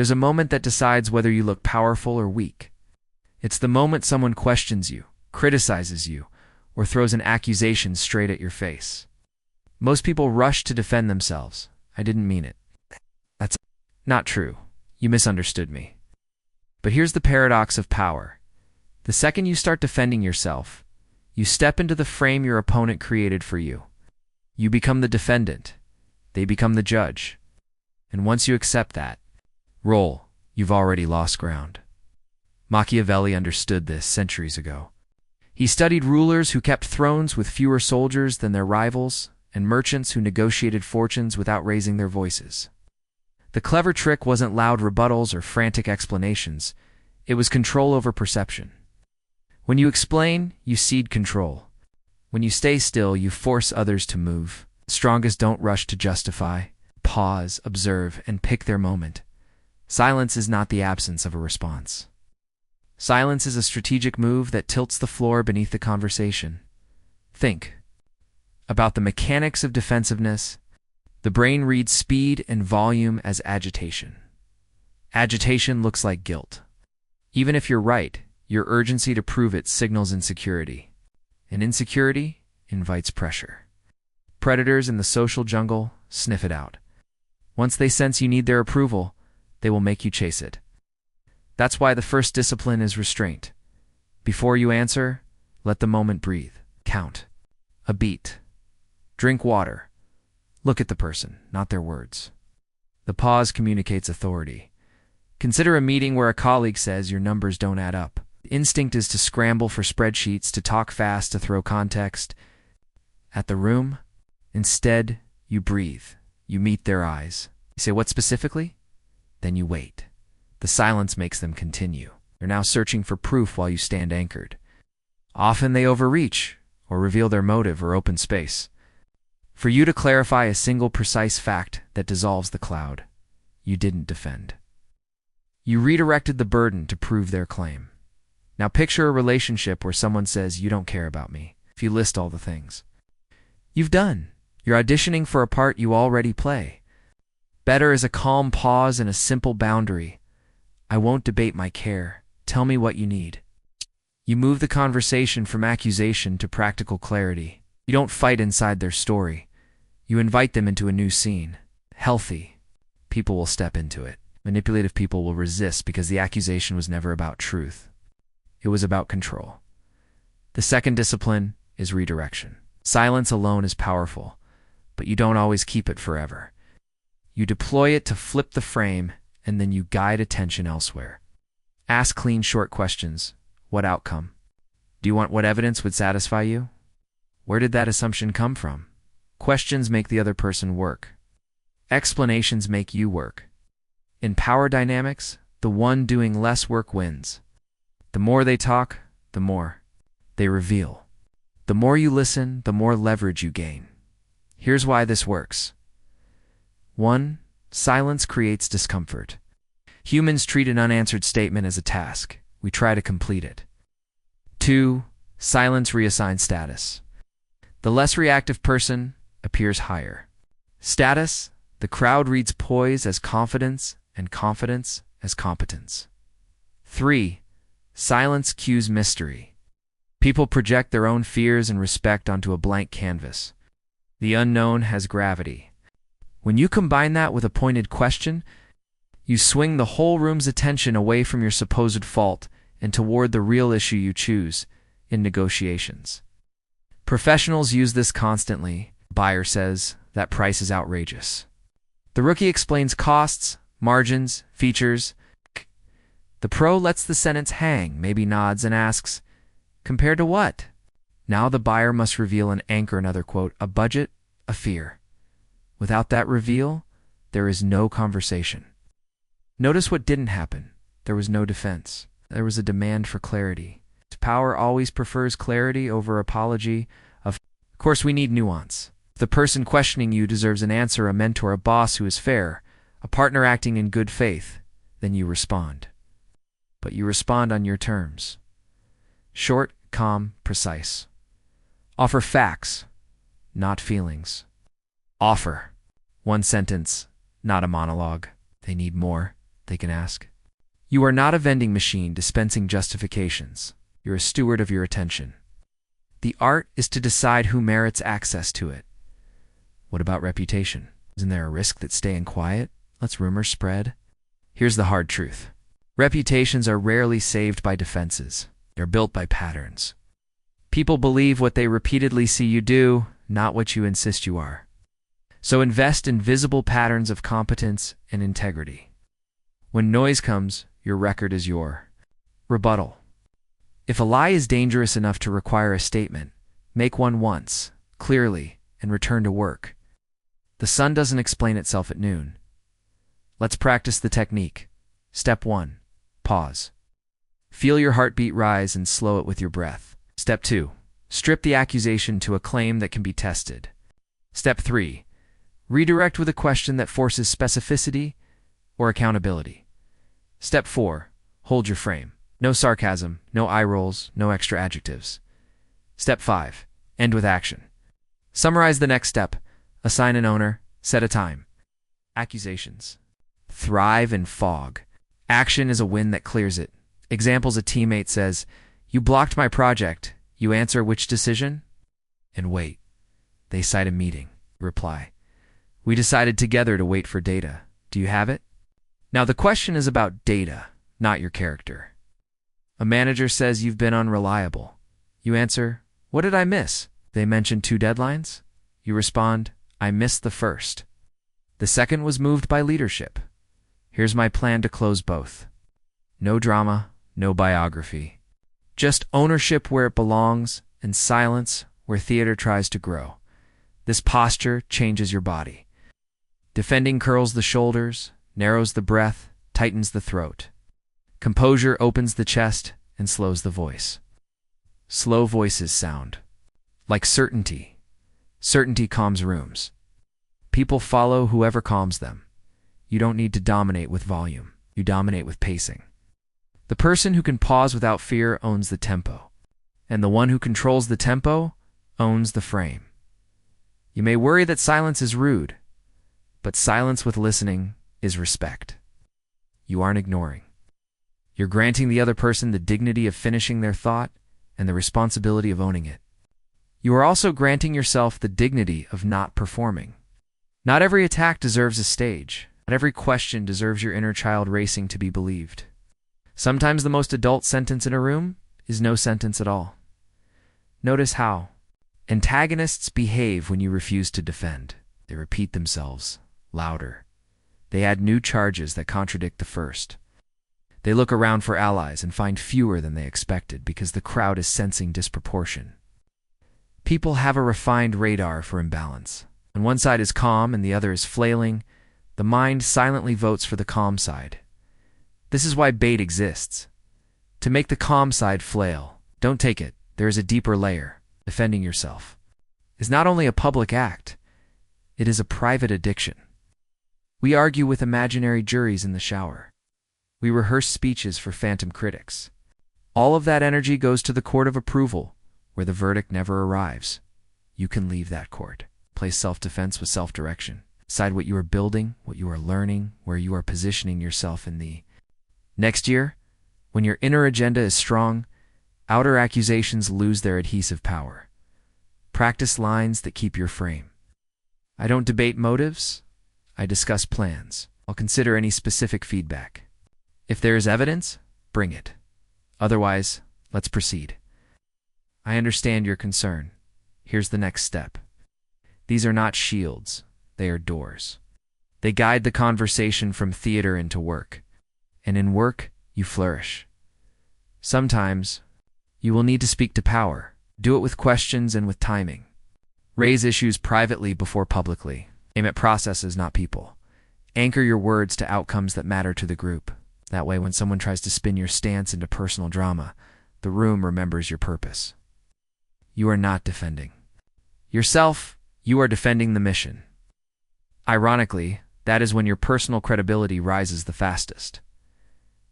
There's a moment that decides whether you look powerful or weak. It's the moment someone questions you, criticizes you, or throws an accusation straight at your face. Most people rush to defend themselves. I didn't mean it. That's not true. You misunderstood me. But here's the paradox of power. The second you start defending yourself, you step into the frame your opponent created for you. You become the defendant. They become the judge. And once you accept that role, you've already lost ground. Machiavelli understood this centuries ago. He studied rulers who kept thrones with fewer soldiers than their rivals, and merchants who negotiated fortunes without raising their voices. The clever trick wasn't loud rebuttals or frantic explanations. It was control over perception. When you explain, you cede control. When you stay still, you force others to move. The strongest don't rush to justify. Pause, observe, and pick their moment. Silence is not the absence of a response. Silence is a strategic move that tilts the floor beneath the conversation. Think about the mechanics of defensiveness. The brain reads speed and volume as agitation. Agitation looks like guilt. Even if you're right, your urgency to prove it signals insecurity. And insecurity invites pressure. Predators in the social jungle sniff it out. Once they sense you need their approval, they will make you chase it. That's why the first discipline is restraint. Before you answer, let the moment breathe. Count. A beat. Drink water. Look at the person, not their words. The pause communicates authority. Consider a meeting where a colleague says your numbers don't add up. The instinct is to scramble for spreadsheets, to talk fast, to throw context at the room. Instead, you breathe. You meet their eyes. You say, "What specifically?" Then you wait. The silence makes them continue. They're now searching for proof while you stand anchored. Often they overreach, or reveal their motive or open space. For you to clarify a single precise fact that dissolves the cloud, you didn't defend. You redirected the burden to prove their claim. Now picture a relationship where someone says, "You don't care about me," if you list all the things you've done. You're auditioning for a part you already play. Better is a calm pause and a simple boundary. "I won't debate my care. Tell me what you need." You move the conversation from accusation to practical clarity. You don't fight inside their story. You invite them into a new scene. Healthy people will step into it. Manipulative people will resist because the accusation was never about truth. It was about control. The second discipline is redirection. Silence alone is powerful, but you don't always keep it forever. You deploy it to flip the frame, and then you guide attention elsewhere. Ask clean, short questions. What outcome? Do you want what evidence would satisfy you? Where did that assumption come from? Questions make the other person work. Explanations make you work. In power dynamics, the one doing less work wins. The more they talk, the more they reveal. The more you listen, the more leverage you gain. Here's why this works. 1. Silence creates discomfort. Humans treat an unanswered statement as a task. We try to complete it. 2. Silence reassigns status. The less reactive person appears higher. Status, the crowd reads poise as confidence and confidence as competence. 3. Silence cues mystery. People project their own fears and respect onto a blank canvas. The unknown has gravity. When you combine that with a pointed question, you swing the whole room's attention away from your supposed fault and toward the real issue you choose in negotiations. Professionals use this constantly. Buyer says, "That price is outrageous." The rookie explains costs, margins, features. The pro lets the sentence hang, maybe nods and asks, "Compared to what?" Now the buyer must reveal an anchor, another quote, a budget, a fear. Without that reveal, there is no conversation. Notice what didn't happen. There was no defense. There was a demand for clarity. Power always prefers clarity over apology. Of course, we need nuance. If the person questioning you deserves an answer, a mentor, a boss who is fair, a partner acting in good faith, then you respond. But you respond on your terms. Short, calm, precise. Offer facts, not feelings. Offer. One sentence, not a monologue. They need more they can ask. You are not a vending machine dispensing justifications. You're a steward of your attention. The art is to decide who merits access to it. What about reputation? Isn't there a risk that staying quiet lets rumors spread? Here's the hard truth. Reputations are rarely saved by defenses. They're built by patterns. People believe what they repeatedly see you do, not what you insist you are. So invest in visible patterns of competence and integrity. When noise comes, your record is your rebuttal. If a lie is dangerous enough to require a statement, make one once, clearly, and return to work. The sun doesn't explain itself at noon. Let's practice the technique. Step 1. Pause. Feel your heartbeat rise and slow it with your breath. Step 2. Strip the accusation to a claim that can be tested. Step 3. Redirect with a question that forces specificity or accountability. Step 4. Hold your frame. No sarcasm, no eye rolls, no extra adjectives. Step 5. End with action. Summarize the next step. Assign an owner. Set a time. Accusations. Thrive in fog. Action is a win that clears it. Examples: a teammate says, "You blocked my project." You answer, "Which decision?" And wait. They cite a meeting. Reply, "We decided together to wait for data. Do you have it?" Now the question is about data, not your character. A manager says you've been unreliable. You answer, "What did I miss?" They mention 2 deadlines. You respond, "I missed the first. The second was moved by leadership. Here's my plan to close both." No drama, no biography. Just ownership where it belongs and silence where theater tries to grow. This posture changes your body. Defending curls the shoulders, narrows the breath, tightens the throat. Composure opens the chest and slows the voice. Slow voices sound like certainty. Certainty calms rooms. People follow whoever calms them. You don't need to dominate with volume. You dominate with pacing. The person who can pause without fear owns the tempo, and the one who controls the tempo owns the frame. You may worry that silence is rude, but silence with listening is respect. You aren't ignoring. You're granting the other person the dignity of finishing their thought and the responsibility of owning it. You are also granting yourself the dignity of not performing. Not every attack deserves a stage. Not every question deserves your inner child racing to be believed. Sometimes the most adult sentence in a room is no sentence at all. Notice how antagonists behave when you refuse to defend. They repeat themselves, louder. They add new charges that contradict the first. They look around for allies and find fewer than they expected because the crowd is sensing disproportion. People have a refined radar for imbalance. When one side is calm and the other is flailing, the mind silently votes for the calm side. This is why bait exists. To make the calm side flail. Don't take it. There is a deeper layer. Defending yourself is not only a public act, it is a private addiction. We argue with imaginary juries in the shower. We rehearse speeches for phantom critics. All of that energy goes to the court of approval, where the verdict never arrives. You can leave that court. Place self-defense with self-direction. Decide what you are building, what you are learning, where you are positioning yourself in the next year. When your inner agenda is strong, outer accusations lose their adhesive power. Practice lines that keep your frame. I don't debate motives. I discuss plans. I'll consider any specific feedback. If there is evidence, bring it. Otherwise, let's proceed. I understand your concern. Here's the next step. These are not shields. They are doors. They guide the conversation from theater into work. And in work, you flourish. Sometimes, you will need to speak to power. Do it with questions and with timing. Raise issues privately before publicly. Aim at processes, not people. Anchor your words to outcomes that matter to the group. That way, when someone tries to spin your stance into personal drama, the room remembers your purpose. You are not defending yourself, you are defending the mission. Ironically, that is when your personal credibility rises the fastest.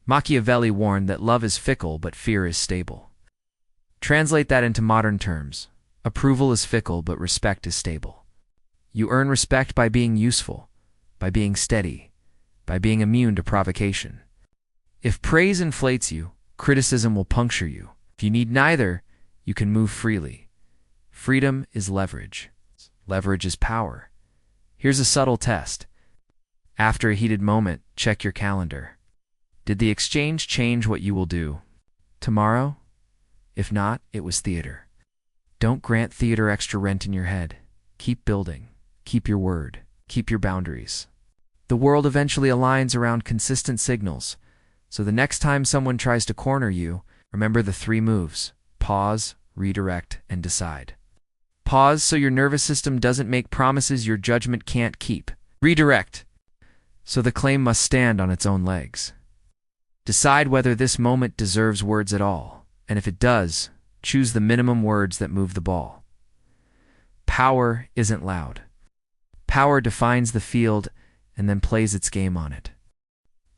Machiavelli warned that love is fickle but fear is stable. Translate that into modern terms. Approval is fickle but respect is stable. You earn respect by being useful, by being steady, by being immune to provocation. If praise inflates you, criticism will puncture you. If you need neither, you can move freely. Freedom is leverage. Leverage is power. Here's a subtle test. After a heated moment, check your calendar. Did the exchange change what you will do tomorrow? If not, it was theater. Don't grant theater extra rent in your head. Keep building. Keep your word. Keep your boundaries. The world eventually aligns around consistent signals, so the next time someone tries to corner you, remember the 3 moves: pause, redirect, and decide. Pause so your nervous system doesn't make promises your judgment can't keep. Redirect so the claim must stand on its own legs. Decide whether this moment deserves words at all, and if it does, choose the minimum words that move the ball. Power isn't loud. Power defines the field and then plays its game on it.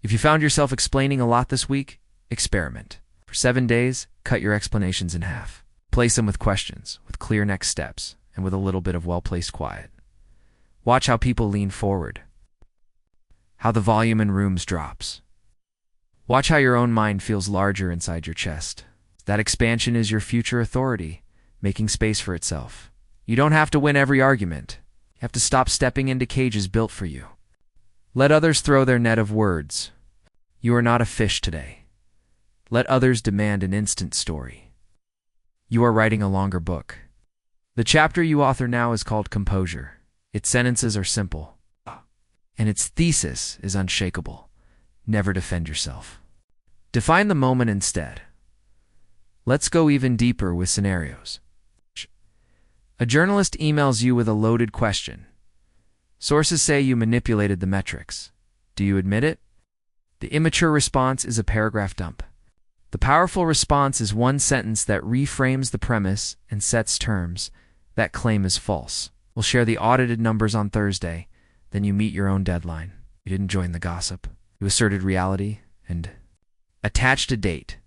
If you found yourself explaining a lot this week, experiment. For 7 days, cut your explanations in half. Place them with questions, with clear next steps, and with a little bit of well-placed quiet. Watch how people lean forward. How the volume in rooms drops. Watch how your own mind feels larger inside your chest. That expansion is your future authority, making space for itself. You don't have to win every argument. You have to stop stepping into cages built for you. Let others throw their net of words. You are not a fish today. Let others demand an instant story. You are writing a longer book. The chapter you author now is called Composure. Its sentences are simple, and its thesis is unshakable. Never defend yourself. Define the moment instead. Let's go even deeper with scenarios. A journalist emails you with a loaded question. Sources say you manipulated the metrics. Do you admit it? The immature response is a paragraph dump. The powerful response is one sentence that reframes the premise and sets terms. That claim is false. We'll share the audited numbers on Thursday. Then you meet your own deadline. You didn't join the gossip. You asserted reality and attached a date.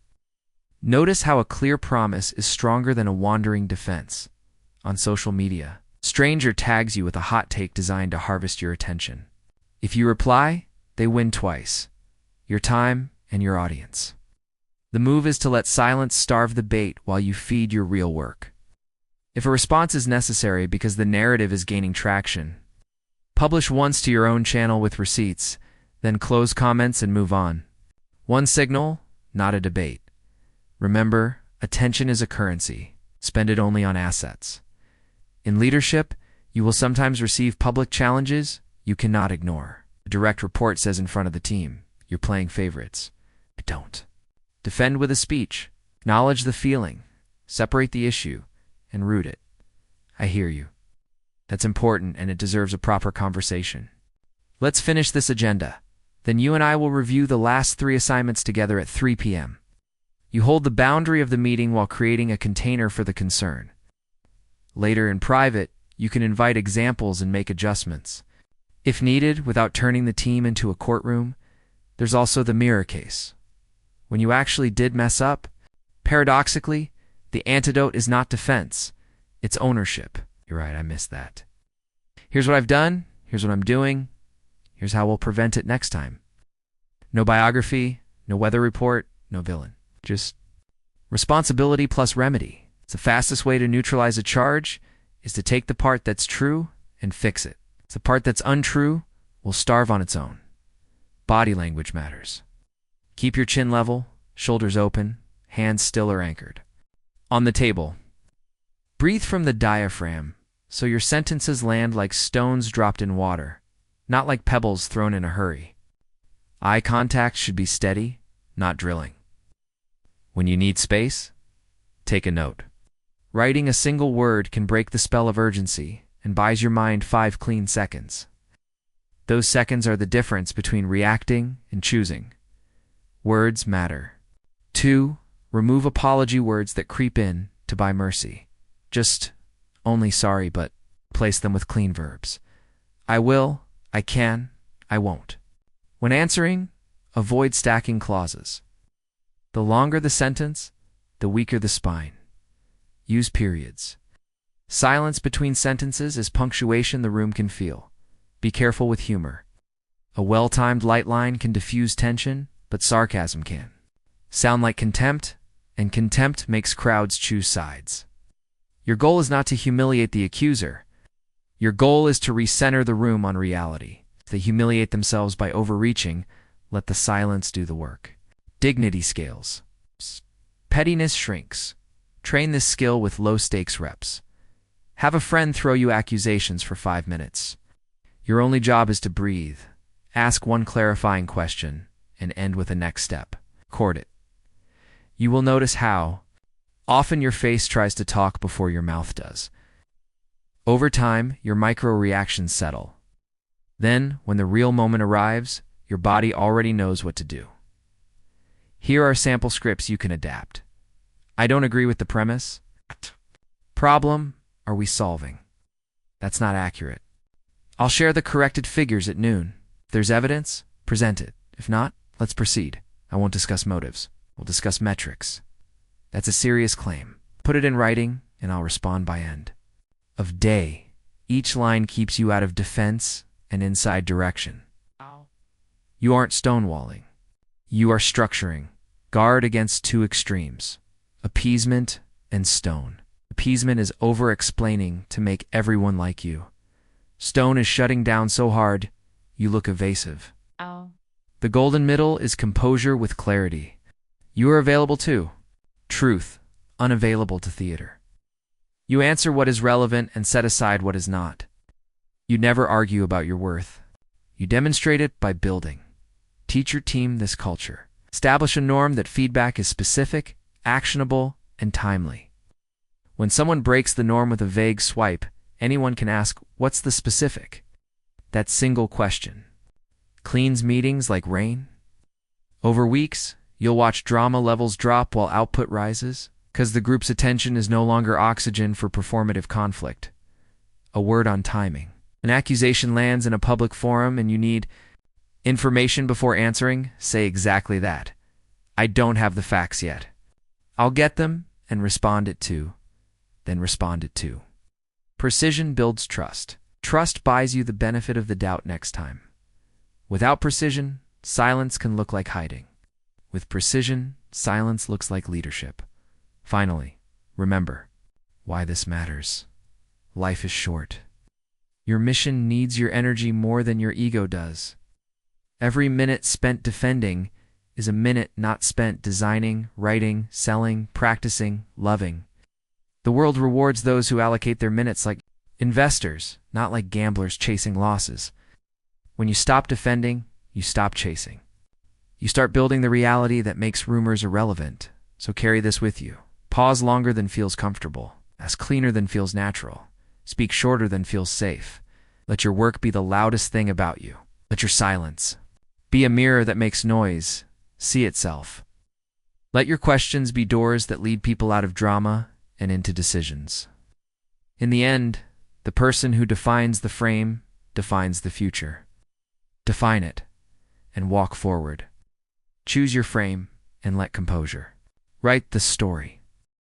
Notice how a clear promise is stronger than a wandering defense. On social media, stranger tags you with a hot take designed to harvest your attention. If you reply, they win twice: your time and your audience. The move is to let silence starve the bait while you feed your real work. If a response is necessary because the narrative is gaining traction, publish once to your own channel with receipts, then close comments and move on. One signal, not a debate. Remember, attention is a currency. Spend it only on assets. In leadership, you will sometimes receive public challenges you cannot ignore. A direct report says in front of the team, "You're playing favorites." I don't. Defend with a speech. Acknowledge the feeling. Separate the issue and root it. I hear you. That's important and it deserves a proper conversation. Let's finish this agenda. Then you and I will review the last 3 assignments together at 3 p.m. You hold the boundary of the meeting while creating a container for the concern. Later in private, you can invite examples and make adjustments. If needed, without turning the team into a courtroom, there's also the mirror case. When you actually did mess up, paradoxically, the antidote is not defense, it's ownership. You're right, I missed that. Here's what I've done, here's what I'm doing, here's how we'll prevent it next time. No biography, no weather report, no villain. Just responsibility plus remedy. It's the fastest way to neutralize a charge is to take the part that's true and fix it. The part that's untrue will starve on its own. Body language matters. Keep your chin level, shoulders open, hands still or anchored. On the table. Breathe from the diaphragm so your sentences land like stones dropped in water, not like pebbles thrown in a hurry. Eye contact should be steady, not drilling. When you need space, take a note. Writing a single word can break the spell of urgency and buys your mind 5 clean seconds. Those seconds are the difference between reacting and choosing. Words matter. 2. Remove apology words that creep in to buy mercy. Just only sorry, but replace them with clean verbs. I will, I can, I won't. When answering, avoid stacking clauses. The longer the sentence, the weaker the spine. Use periods. Silence between sentences is punctuation the room can feel. Be careful with humor. A well-timed light line can diffuse tension, but sarcasm can sound like contempt, and contempt makes crowds choose sides. Your goal is not to humiliate the accuser. Your goal is to recenter the room on reality. If they humiliate themselves by overreaching, let the silence do the work. Dignity scales. Pettiness shrinks. Train this skill with low-stakes reps. Have a friend throw you accusations for 5 minutes. Your only job is to breathe. Ask one clarifying question and end with a next step. Record it. You will notice how often your face tries to talk before your mouth does. Over time, your micro-reactions settle. Then, when the real moment arrives, your body already knows what to do. Here are sample scripts you can adapt. I don't agree with the premise. Problem are we solving? That's not accurate. I'll share the corrected figures at noon. If there's evidence, present it. If not, let's proceed. I won't discuss motives. We'll discuss metrics. That's a serious claim. Put it in writing, and I'll respond by end of day. Each line keeps you out of defense and inside direction. You aren't stonewalling. You are structuring. Guard against two extremes: appeasement and stone. Appeasement is over-explaining to make everyone like you. Stone is shutting down so hard, you look evasive. The golden middle is composure with clarity. You are available too. Truth, unavailable to theater. You answer what is relevant and set aside what is not. You never argue about your worth. You demonstrate it by building. Teach your team this culture. Establish a norm that feedback is specific, actionable, and timely. When someone breaks the norm with a vague swipe, anyone can ask, "What's the specific?" That single question cleans meetings like rain. Over weeks, you'll watch drama levels drop while output rises, because the group's attention is no longer oxygen for performative conflict. A word on timing. An accusation lands in a public forum and you need information before answering, say exactly that. I don't have the facts yet. I'll get them and respond it to, then respond it to. Precision builds trust. Trust buys you the benefit of the doubt next time. Without precision, silence can look like hiding. With precision, silence looks like leadership. Finally, remember why this matters. Life is short. Your mission needs your energy more than your ego does. Every minute spent defending is a minute not spent designing, writing, selling, practicing, loving. The world rewards those who allocate their minutes like investors, not like gamblers chasing losses. When you stop defending, you stop chasing. You start building the reality that makes rumors irrelevant. So carry this with you. Pause longer than feels comfortable. Ask cleaner than feels natural. Speak shorter than feels safe. Let your work be the loudest thing about you. Let your silence be a mirror that makes noise, see itself. Let your questions be doors that lead people out of drama and into decisions. In the end, the person who defines the frame defines the future. Define it and walk forward. Choose your frame and let composure write the story.